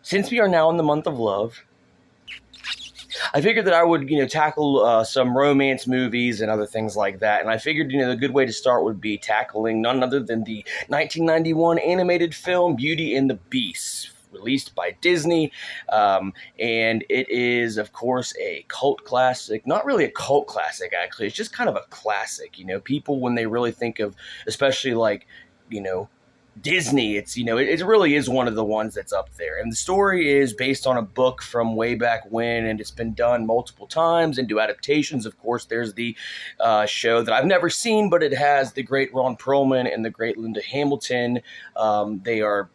since we are now in the month of love, I figured that I would, tackle some romance movies and other things like that. And I figured, the good way to start would be tackling none other than the 1991 animated film Beauty and the Beast, released by Disney. And it is, of course, a cult classic. Not really a cult classic, actually. It's just kind of a classic. People, when they really think of, especially like, you know, Disney, it's it really is one of the ones that's up there. And the story is based on a book from way back when, and it's been done multiple times into adaptations. Of course, there's the show that I've never seen, but it has the great Ron Perlman and the great Linda Hamilton. They are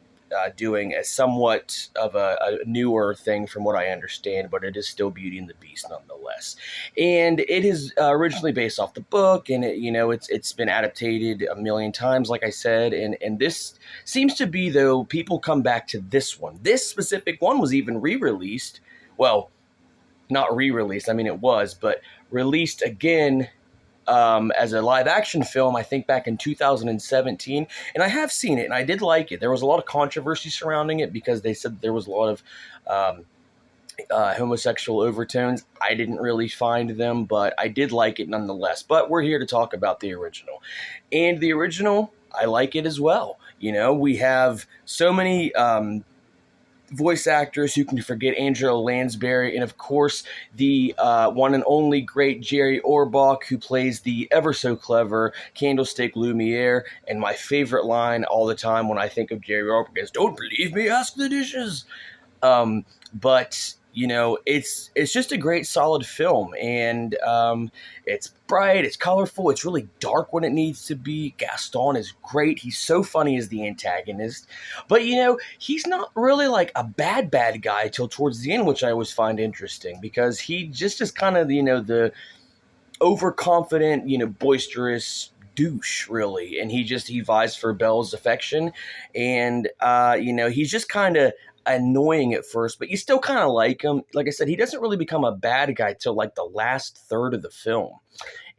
doing a somewhat of a newer thing from what I understand, but it is still Beauty and the Beast nonetheless. And it is originally based off the book, and it's been adapted a million times, like I said. And this seems to be, though, people come back to this one. This specific one was even re-released. Well, not re-released. I mean, it was, but released again as a live action film, I think back in 2017, and I have seen it, and I did like it. There was a lot of controversy surrounding it because they said there was a lot of homosexual overtones. I didn't really find them, but I did like it nonetheless. But we're here to talk about the original, and the original, I like it as well. We have so many voice actors who can forget Angela Lansbury, and of course the one and only great Jerry Orbach, who plays the ever so clever Candlestick Lumiere. And my favorite line all the time when I think of Jerry Orbach is, "Don't believe me? Ask the dishes." But it's just a great, solid film, and it's bright, it's colorful, it's really dark when it needs to be. Gaston is great; he's so funny as the antagonist, but he's not really like a bad guy till towards the end, which I always find interesting because he just is kind of the overconfident, boisterous douche, really, and he vies for Belle's affection, and he's just kind of annoying at first, but you still kind of like him. Like I said, he doesn't really become a bad guy till like the last third of the film,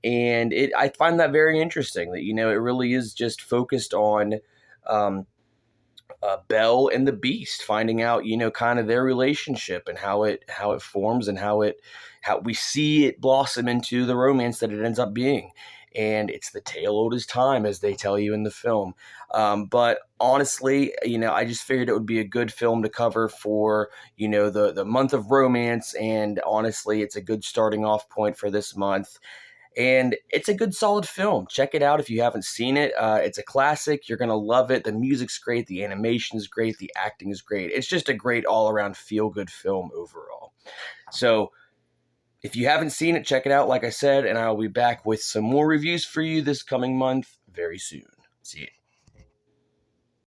and I find that very interesting that it really is just focused on um, Belle and the Beast, finding out kind of their relationship and how it forms and how we see it blossom into the romance that it ends up being. And it's the tale old as time, as they tell you in the film. But honestly, I just figured it would be a good film to cover for the month of romance. And honestly, it's a good starting off point for this month. And it's a good, solid film. Check it out if you haven't seen it. It's a classic. You're going to love it. The music's great. The animation is great. The acting is great. It's just a great all-around feel-good film overall. So if you haven't seen it, check it out, like I said, and I'll be back with some more reviews for you this coming month very soon. See you.